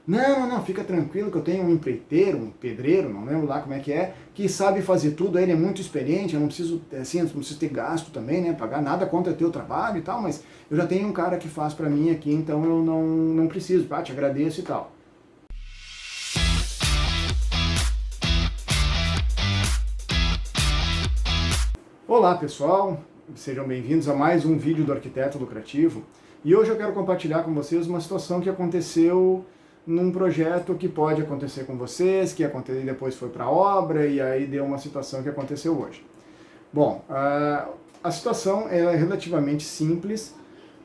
Não, fica tranquilo que eu tenho um empreiteiro, um pedreiro, não lembro lá como é, que sabe fazer tudo, ele é muito experiente, eu não preciso, assim, não preciso ter gasto também, né, pagar nada contra teu trabalho e tal, mas eu já tenho um cara que faz pra mim aqui, então eu não preciso, te agradeço e tal. Olá pessoal, sejam bem-vindos a mais um vídeo do Arquiteto Lucrativo, e hoje eu quero compartilhar com vocês uma situação que aconteceu num projeto que pode acontecer com vocês, que aconteceu depois foi para obra e aí deu uma situação que aconteceu hoje. Bom, a situação é relativamente simples,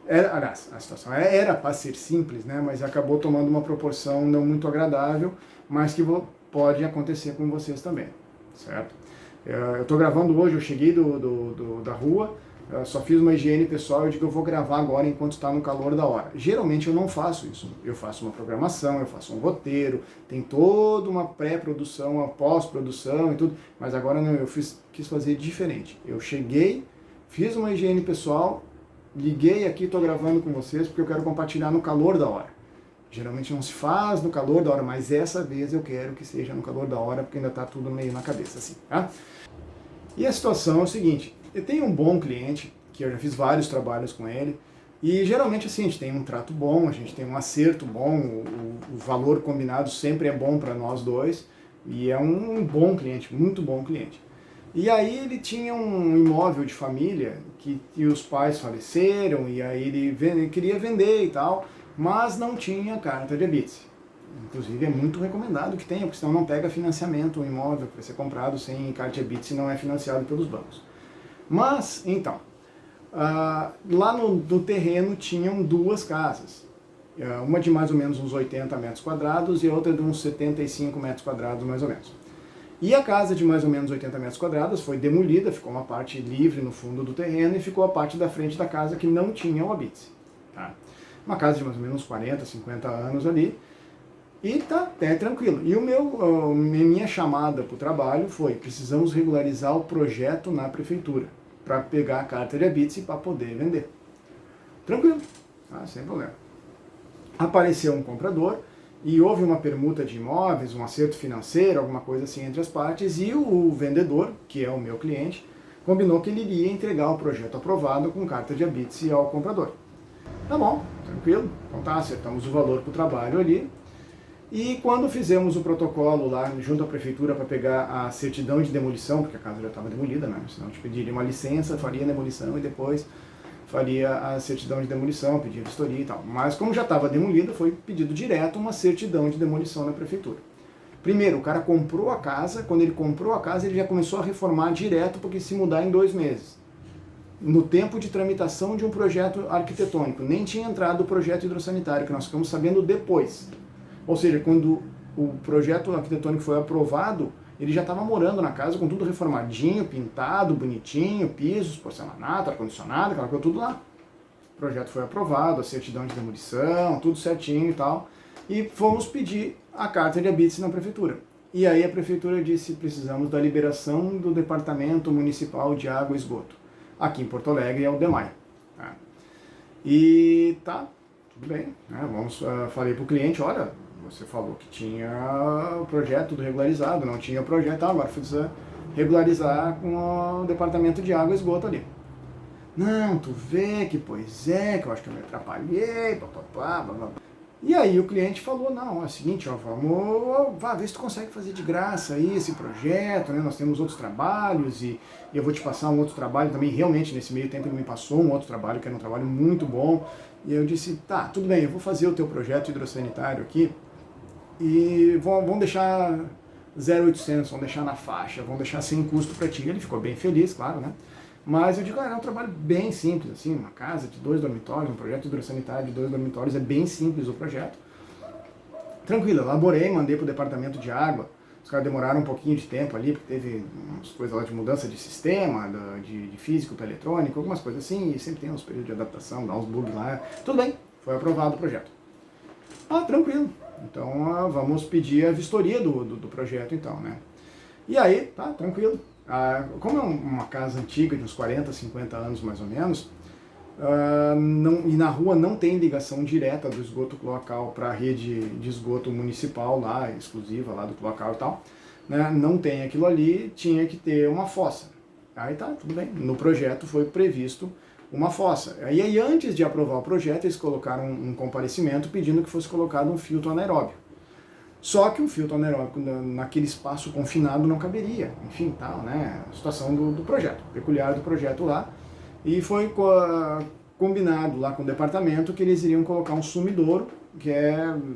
aliás, a situação era para ser simples, né, mas acabou tomando uma proporção não muito agradável, mas que pode acontecer com vocês também, certo? Eu estou gravando hoje, eu cheguei da rua, só fiz uma higiene pessoal, eu digo que eu vou gravar agora enquanto está no calor da hora. Geralmente eu não faço isso, eu faço uma programação, eu faço um roteiro, tem toda uma pré-produção, uma pós-produção e tudo, mas agora não, eu quis fazer diferente. Eu cheguei, fiz uma higiene pessoal, liguei aqui, estou gravando com vocês porque eu quero compartilhar no calor da hora. Geralmente não se faz no calor da hora, mas dessa vez eu quero que seja no calor da hora, porque ainda está tudo meio na cabeça assim, tá? E a situação é o seguinte, eu tenho um bom cliente, que eu já fiz vários trabalhos com ele, e geralmente assim, a gente tem um trato bom, a gente tem um acerto bom, o valor combinado sempre é bom para nós dois, e é um bom cliente, muito bom cliente. E aí ele tinha um imóvel de família, que os pais faleceram, e aí ele queria vender e tal, mas não tinha carta de habite. Inclusive é muito recomendado que tenha, porque senão não pega financiamento um imóvel que vai ser comprado sem carta de habite se não é financiado pelos bancos. Mas, então, lá no terreno tinham duas casas. Uma de mais ou menos uns 80 metros quadrados e a outra de uns 75 metros quadrados mais ou menos. E a casa de mais ou menos 80 metros quadrados foi demolida, ficou uma parte livre no fundo do terreno e ficou a parte da frente da casa que não tinha o habite. Tá? Uma casa de mais ou menos 40, 50 anos ali, e tá até tranquilo. E minha chamada para o trabalho foi, precisamos regularizar o projeto na prefeitura, para pegar a carta de habite para poder vender. Tranquilo, tá? Sem problema. Apareceu um comprador, e houve uma permuta de imóveis, um acerto financeiro, alguma coisa assim entre as partes, e o vendedor, que é o meu cliente, combinou que ele iria entregar o projeto aprovado com carta de habite ao comprador. Tá bom, tranquilo, então tá, acertamos o valor para o trabalho ali. E quando fizemos o protocolo lá junto à prefeitura para pegar a certidão de demolição, porque a casa já estava demolida, né? Senão a gente pediria uma licença, faria a demolição e depois faria a certidão de demolição, pedia vistoria e tal. Mas como já estava demolida, foi pedido direto uma certidão de demolição na prefeitura. Primeiro, o cara comprou a casa, quando ele comprou a casa ele já começou a reformar direto porque se mudar em 2 meses. No tempo de tramitação de um projeto arquitetônico, nem tinha entrado o projeto hidrossanitário, que nós ficamos sabendo depois. Ou seja, quando o projeto arquitetônico foi aprovado, ele já estava morando na casa com tudo reformadinho, pintado, bonitinho, pisos, porcelanato, ar-condicionado, aquela coisa, tudo lá. O projeto foi aprovado, a certidão de demolição, tudo certinho e tal. E fomos pedir a carta de habite na prefeitura. E aí a prefeitura disse, precisamos da liberação do Departamento Municipal de Água e Esgoto. Aqui em Porto Alegre é o DEMAI. Tá? E tá, tudo bem. Né? Falei para o cliente, olha, você falou que tinha o projeto tudo regularizado, não tinha o projeto, agora precisa regularizar com o Departamento de Água e Esgoto ali. Não, tu vê que pois é, que eu acho que eu me atrapalhei, papapá, blá, blá. E aí o cliente falou, não, é o seguinte, ó, vá ver se tu consegue fazer de graça aí esse projeto, né? Nós temos outros trabalhos e eu vou te passar um outro trabalho também, realmente nesse meio tempo ele me passou um outro trabalho, que era um trabalho muito bom, e eu disse, tá, tudo bem, eu vou fazer o teu projeto hidrossanitário aqui, e vão deixar 0,800, vão deixar na faixa, vão deixar sem custo para ti. Ele ficou bem feliz, claro, né? Mas eu digo, é um trabalho bem simples, assim, uma casa de 2 dormitórios, um projeto hidrossanitário de 2 dormitórios, é bem simples o projeto. Tranquilo, elaborei, mandei para o departamento de água, os caras demoraram um pouquinho de tempo ali, porque teve umas coisas lá de mudança de sistema, de físico para eletrônico, algumas coisas assim, e sempre tem uns períodos de adaptação, dá uns bugs lá. Tudo bem, foi aprovado o projeto. Ah, tranquilo. Então vamos pedir a vistoria do projeto então, né? E aí, tá, tranquilo. Como é uma casa antiga, de uns 40, 50 anos mais ou menos, e na rua não tem ligação direta do esgoto cloacal para a rede de esgoto municipal lá, exclusiva lá do cloacal e tal, né? Não tem aquilo ali, tinha que ter uma fossa. Aí tá, tudo bem. No projeto foi previsto uma fossa. E aí antes de aprovar o projeto, eles colocaram um comparecimento pedindo que fosse colocado um filtro anaeróbio. Só que o filtro anaeróbico naquele espaço confinado não caberia. Enfim, tal, né? A situação do projeto, peculiar do projeto lá. E foi combinado lá com o departamento que eles iriam colocar um sumidouro, que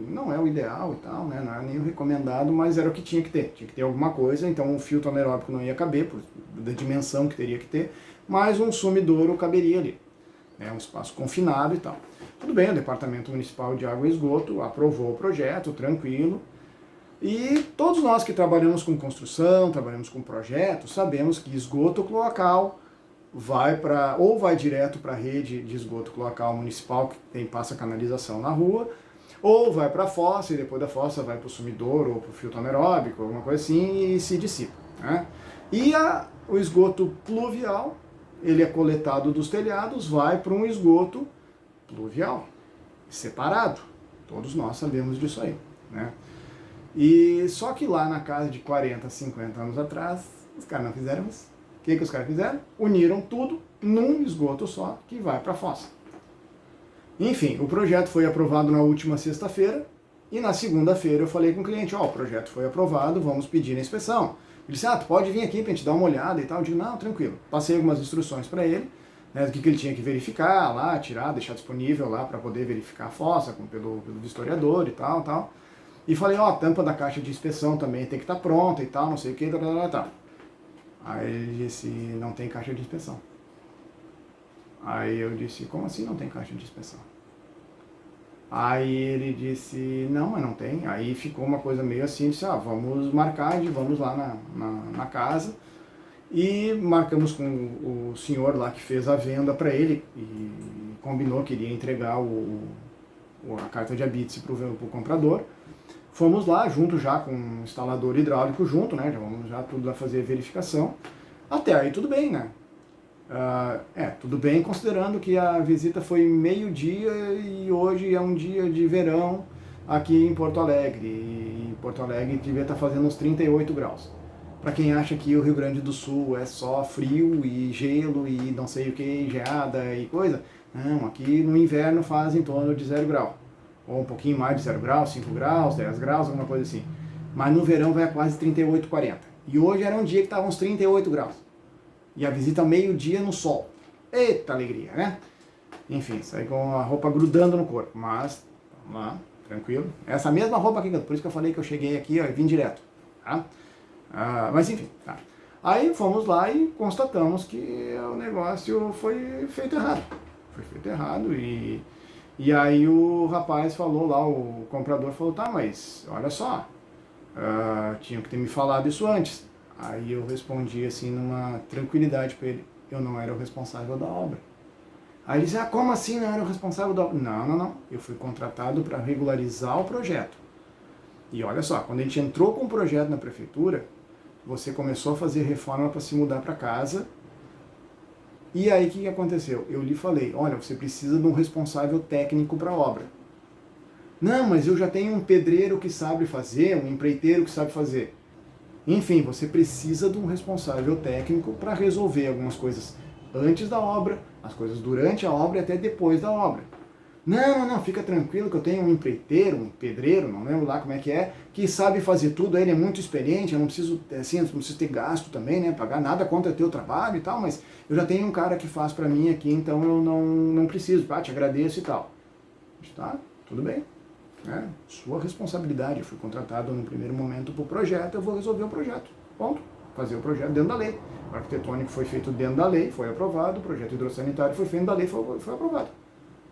não é o ideal e tal, né? Não é nem o recomendado, mas era o que tinha que ter. Tinha que ter alguma coisa, então o filtro anaeróbico não ia caber, da dimensão que teria que ter, mas um sumidouro caberia ali. É um espaço confinado e tal. Tudo bem, o Departamento Municipal de Água e Esgoto aprovou o projeto, tranquilo. E todos nós que trabalhamos com construção, trabalhamos com projetos, sabemos que esgoto cloacal ou vai direto para a rede de esgoto cloacal municipal, que passa canalização na rua, ou vai para a fossa, e depois da fossa vai para o sumidouro ou para o filtro anaeróbico, alguma coisa assim, e se dissipa, né? E o esgoto pluvial, ele é coletado dos telhados, vai para um esgoto pluvial, separado. Todos nós sabemos disso aí, né? E só que lá na casa de 40, 50 anos atrás, os caras não fizeram isso. O que os caras fizeram? Uniram tudo num esgoto só que vai para a fossa. Enfim, o projeto foi aprovado na última sexta-feira e na segunda-feira eu falei com o cliente, o projeto foi aprovado, vamos pedir a inspeção. Ele disse, tu pode vir aqui para a gente dar uma olhada e tal. Eu digo, não, tranquilo. Passei algumas instruções para ele, né, do que ele tinha que verificar lá, tirar, deixar disponível lá para poder verificar a fossa pelo vistoriador e tal. E falei, a tampa da caixa de inspeção também tem que estar pronta e tal, não sei o que, tal. Aí ele disse, não tem caixa de inspeção. Aí eu disse, como assim não tem caixa de inspeção? Aí ele disse, não, mas não tem. Aí ficou uma coisa meio assim, disse, vamos marcar, vamos lá na casa. E marcamos com o senhor lá que fez a venda para ele e combinou que iria entregar a carta de habite para o comprador. Fomos lá, junto já com o instalador hidráulico junto, né? Já vamos já tudo lá fazer a verificação. Até aí tudo bem, né? Tudo bem considerando que a visita foi meio-dia e hoje é um dia de verão aqui em Porto Alegre. E em Porto Alegre devia estar fazendo uns 38 graus. Para quem acha que o Rio Grande do Sul é só frio e gelo e não sei o que, geada e coisa, não, aqui no inverno faz em torno de 0 grau. Ou um pouquinho mais de 0 graus, 5 graus, 10 graus, alguma coisa assim. Mas no verão vai a quase 38, 40. E hoje era um dia que estava uns 38 graus. E a visita ao meio-dia no sol. Eita alegria, né? Enfim, saí com a roupa grudando no corpo. Mas, vamos lá, tranquilo. Essa mesma roupa aqui, por isso que eu falei que eu cheguei aqui e vim direto. Tá? Mas enfim, tá. Aí fomos lá e constatamos que o negócio foi feito errado. Foi feito errado e aí o rapaz falou lá, o comprador falou, tá, mas olha só, tinha que ter me falado isso antes. Aí eu respondi assim, numa tranquilidade para ele, eu não era o responsável da obra. Aí ele disse, como assim não era o responsável da obra? Não, eu fui contratado para regularizar o projeto. E olha só, quando a gente entrou com o projeto na prefeitura, você começou a fazer reforma para se mudar para casa. E aí o que aconteceu? Eu lhe falei, olha, você precisa de um responsável técnico para a obra. Não, mas eu já tenho um pedreiro que sabe fazer, um empreiteiro que sabe fazer. Enfim, você precisa de um responsável técnico para resolver algumas coisas antes da obra, as coisas durante a obra e até depois da obra. Não, fica tranquilo que eu tenho um empreiteiro, um pedreiro, não lembro lá como é, que sabe fazer tudo, ele é muito experiente, eu não preciso, assim, não preciso ter gasto também, né, pagar nada contra teu trabalho e tal, mas eu já tenho um cara que faz para mim aqui, então eu não preciso, te agradeço e tal. Tá, tudo bem. Sua responsabilidade, eu fui contratado no primeiro momento para o projeto, eu vou resolver o projeto, ponto. Fazer o projeto dentro da lei. O arquitetônico foi feito dentro da lei, foi aprovado, o projeto hidrossanitário foi feito dentro da lei, foi aprovado.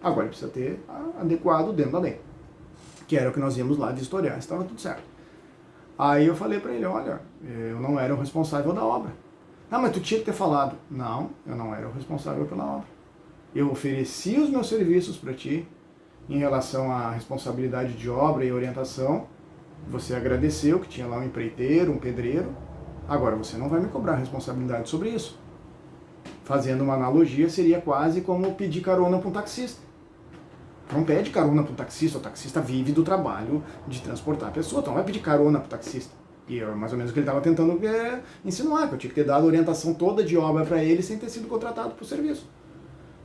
Agora precisa ter adequado dentro da lei, que era o que nós íamos lá vistoriar, estava tudo certo. Aí eu falei para ele, olha, eu não era o responsável da obra. Mas tu tinha que ter falado. Não, eu não era o responsável pela obra. Eu ofereci os meus serviços para ti, em relação à responsabilidade de obra e orientação. Você agradeceu que tinha lá um empreiteiro, um pedreiro. Agora você não vai me cobrar responsabilidade sobre isso. Fazendo uma analogia, seria quase como pedir carona para um taxista. Não pede carona para um taxista, o taxista vive do trabalho de transportar a pessoa, então não vai pedir carona para o taxista. E é mais ou menos o que ele estava tentando insinuar, que eu tinha que ter dado a orientação toda de obra para ele sem ter sido contratado para o serviço.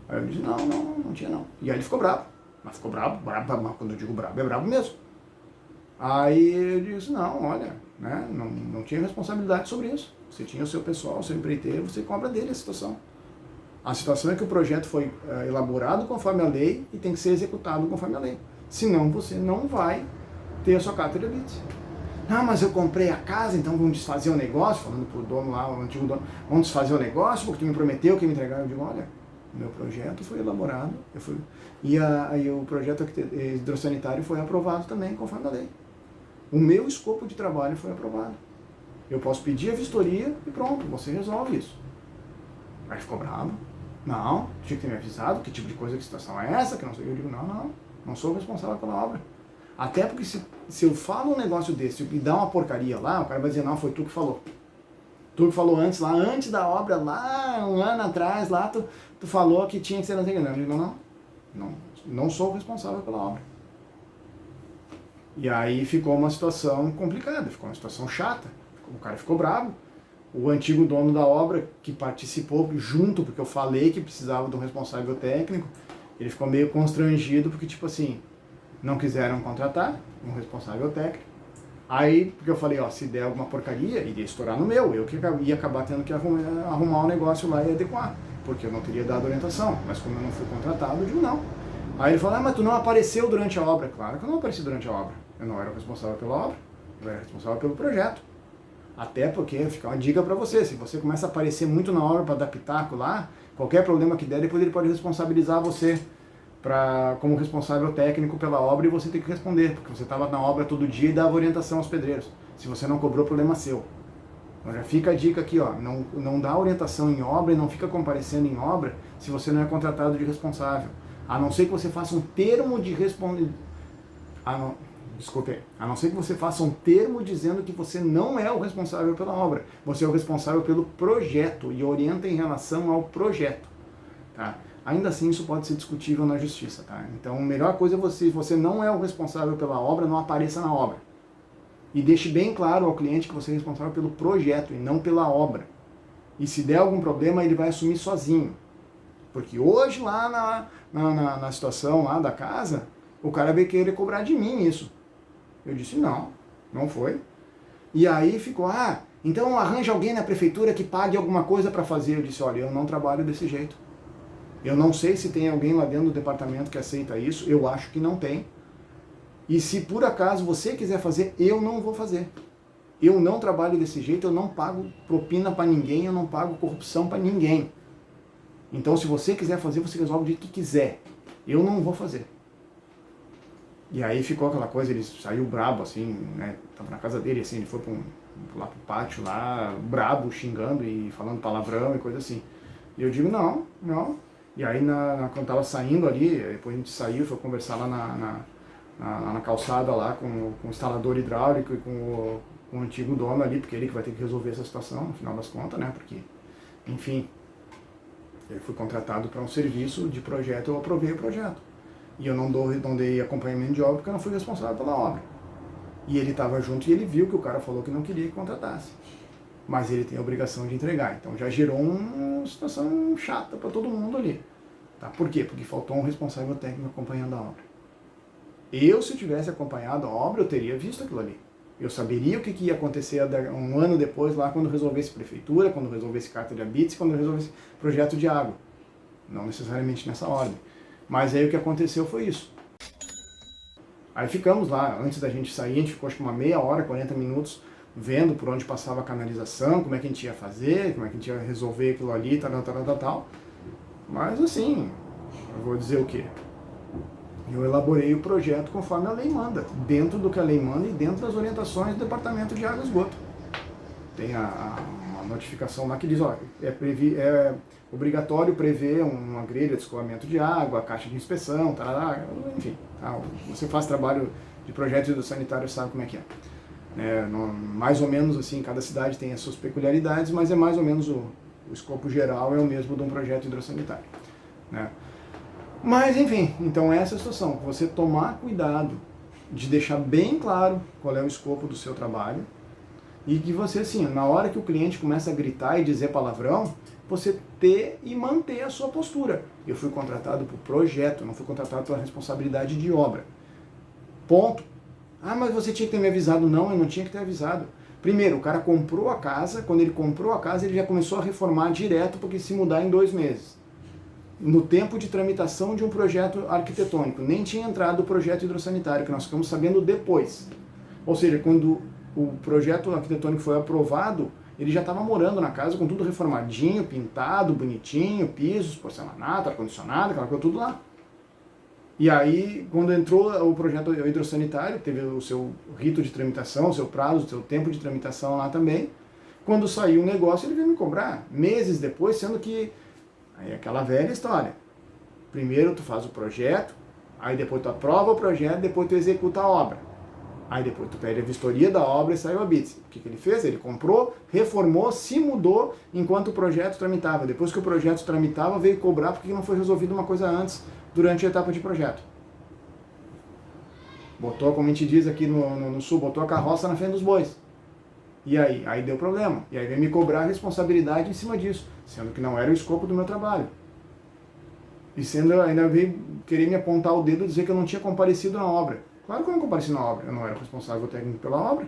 Aí eu disse, não tinha não. E aí ele ficou bravo. Mas ficou bravo, quando eu digo bravo, é bravo mesmo. Aí eu disse, não, olha, né, não tinha responsabilidade sobre isso. Você tinha o seu pessoal, o seu empreiteiro, você cobra dele a situação. A situação é que o projeto foi elaborado conforme a lei e tem que ser executado conforme a lei. Senão você não vai ter a sua carta de habite. Ah, mas eu comprei a casa, então vamos desfazer o negócio, falando pro dono lá, o antigo dono, vamos desfazer o negócio, porque tu me prometeu que ia me entregar. Eu digo, olha, meu projeto foi elaborado, e o projeto hidrossanitário foi aprovado também conforme a lei. O meu escopo de trabalho foi aprovado. Eu posso pedir a vistoria e pronto, você resolve isso. Aí ficou bravo. Não, tinha que ter me avisado que tipo de coisa, que situação é essa, que não sei. Eu digo, não sou responsável pela obra. Até porque se eu falo um negócio desse e dá uma porcaria lá, o cara vai dizer, não, foi tu que falou. Tu que falou antes, lá antes da obra, lá um ano atrás, lá tu falou que tinha que ser assim. Eu digo, não sou responsável pela obra. E aí ficou uma situação complicada, ficou uma situação chata. O cara ficou bravo. O antigo dono da obra, que participou junto, porque eu falei que precisava de um responsável técnico, ele ficou meio constrangido, porque tipo assim, não quiseram contratar um responsável técnico. Aí, porque eu falei, ó, se der alguma porcaria, iria estourar no meu, eu que ia acabar tendo que arrumar um negócio lá e adequar, porque eu não teria dado orientação, mas como eu não fui contratado, eu digo não. Aí ele falou, mas tu não apareceu durante a obra. Claro que eu não apareci durante a obra, eu não era o responsável pela obra, eu era responsável pelo projeto. Até porque, fica uma dica para você, se você começa a aparecer muito na obra para dar pitaco lá, qualquer problema que der, depois ele pode responsabilizar você como responsável técnico pela obra e você tem que responder, porque você estava na obra todo dia e dava orientação aos pedreiros. Se você não cobrou, problema seu. Então já fica a dica aqui, ó, não dá orientação em obra e não fica comparecendo em obra se você não é contratado de responsável. A não ser que você faça um termo de a não ser que você faça um termo dizendo que você não é o responsável pela obra, você é o responsável pelo projeto e orienta em relação ao projeto, tá? Ainda assim, isso pode ser discutível na justiça, tá? Então, a melhor coisa é você não é o responsável pela obra, não apareça na obra. E deixe bem claro ao cliente que você é responsável pelo projeto e não pela obra. E se der algum problema, ele vai assumir sozinho. Porque hoje, lá na situação lá da casa, o cara veio querer cobrar de mim isso. Eu disse, não foi. E aí ficou, então arranja alguém na prefeitura que pague alguma coisa para fazer. Eu disse, olha, eu não trabalho desse jeito. Eu não sei se tem alguém lá dentro do departamento que aceita isso, eu acho que não tem. E se por acaso você quiser fazer, eu não vou fazer. Eu não trabalho desse jeito, eu não pago propina para ninguém, eu não pago corrupção para ninguém. Então se você quiser fazer, você resolve do jeito que quiser. Eu não vou fazer. E aí ficou aquela coisa, ele saiu brabo assim, né? Tava na casa dele, assim, ele foi lá pro pátio lá, brabo, xingando e falando palavrão e coisa assim. E eu digo, não. E aí, quando tava saindo ali, depois a gente saiu, foi conversar lá na calçada lá com o instalador hidráulico e com o antigo dono ali, porque ele que vai ter que resolver essa situação, no final das contas, né? Porque, enfim, eu fui contratado para um serviço de projeto, eu aprovei o projeto. E eu não dei acompanhamento de obra porque eu não fui responsável pela obra. E ele estava junto e ele viu que o cara falou que não queria que contratasse. Mas ele tem a obrigação de entregar. Então já gerou uma situação chata para todo mundo ali. Tá? Por quê? Porque faltou um responsável técnico acompanhando a obra. Se eu tivesse acompanhado a obra, eu teria visto aquilo ali. Eu saberia o que ia acontecer um ano depois, lá quando resolvesse prefeitura, quando resolvesse carta de habites, quando resolvesse projeto de água. Não necessariamente nessa ordem. Mas aí o que aconteceu foi isso. Aí ficamos lá, antes da gente sair, a gente ficou acho que uma meia hora, 40 minutos, vendo por onde passava a canalização, como é que a gente ia fazer, como é que a gente ia resolver aquilo ali, tal. Mas assim, eu vou dizer o quê? Eu elaborei o projeto conforme a lei manda, dentro do que a lei manda e dentro das orientações do Departamento de Água e Esgoto. Tem uma notificação lá que diz, ó, é obrigatório prever uma grelha de escoamento de água, a caixa de inspeção, enfim. Você faz trabalho de projeto hidrossanitário, sabe como é que é. Mais ou menos assim, cada cidade tem as suas peculiaridades, mas é mais ou menos O escopo geral é o mesmo de um projeto hidrossanitário, né? Mas, enfim, então essa é a situação. Você tomar cuidado de deixar bem claro qual é o escopo do seu trabalho e que você, assim, na hora que o cliente começa a gritar e dizer palavrão, você ter e manter a sua postura. Eu fui contratado por projeto, não fui contratado pela responsabilidade de obra. Ponto. Ah, mas você tinha que ter me avisado. Não, eu não tinha que ter avisado. Primeiro, o cara comprou a casa, quando ele comprou a casa, ele já começou a reformar direto, porque se mudar em 2 meses. No tempo de tramitação de um projeto arquitetônico. Nem tinha entrado o projeto hidrossanitário, que nós ficamos sabendo depois. Ou seja, quando o projeto arquitetônico foi aprovado, ele já estava morando na casa com tudo reformadinho, pintado, bonitinho, pisos, porcelanato, ar-condicionado, aquela coisa tudo lá. E aí, quando entrou o projeto hidrossanitário, teve o seu rito de tramitação, o seu prazo, o seu tempo de tramitação lá também. Quando saiu o negócio, ele veio me cobrar meses depois, sendo que aí é aquela velha história. Primeiro tu faz o projeto, aí depois tu aprova o projeto, depois tu executa a obra. Aí depois tu pede a vistoria da obra e saiu a BITS. O que ele fez? Ele comprou, reformou, se mudou enquanto o projeto tramitava. Depois que o projeto tramitava, veio cobrar porque não foi resolvida uma coisa antes, durante a etapa de projeto. Botou, como a gente diz aqui no sul, botou a carroça na frente dos bois. E aí? Aí deu problema. E aí veio me cobrar a responsabilidade em cima disso, sendo que não era o escopo do meu trabalho. E sendo, ainda veio querer me apontar o dedo e dizer que eu não tinha comparecido na obra. Claro que eu não compareci na obra. Eu não era responsável técnico pela obra.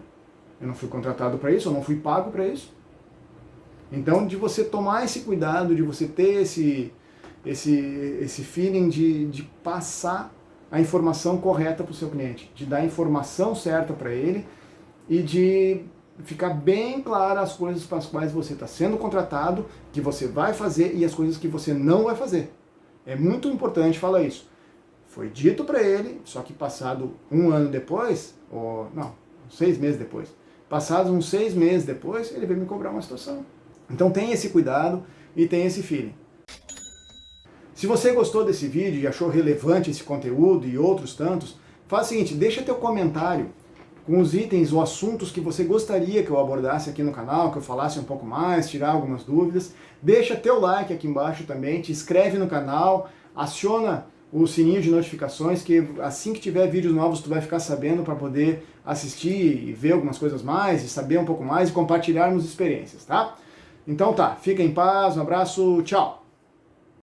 Eu não fui contratado para isso, eu não fui pago para isso. Então, de você tomar esse cuidado, de você ter esse feeling de passar a informação correta para o seu cliente, de dar a informação certa para ele e de ficar bem clara as coisas para as quais você está sendo contratado, que você vai fazer e as coisas que você não vai fazer. É muito importante falar isso. Foi dito para ele, só que passado 1 ano depois, ou não, 6 meses depois, passados uns 6 meses depois, ele veio me cobrar uma situação. Então tem esse cuidado e tem esse feeling. Se você gostou desse vídeo e achou relevante esse conteúdo e outros tantos, faz o seguinte, deixa teu comentário com os itens ou assuntos que você gostaria que eu abordasse aqui no canal, que eu falasse um pouco mais, tirar algumas dúvidas. Deixa teu like aqui embaixo também, te inscreve no canal, aciona o sininho de notificações, que assim que tiver vídeos novos tu vai ficar sabendo para poder assistir e ver algumas coisas mais, e saber um pouco mais e compartilharmos experiências, tá? Então tá, fica em paz, um abraço, tchau!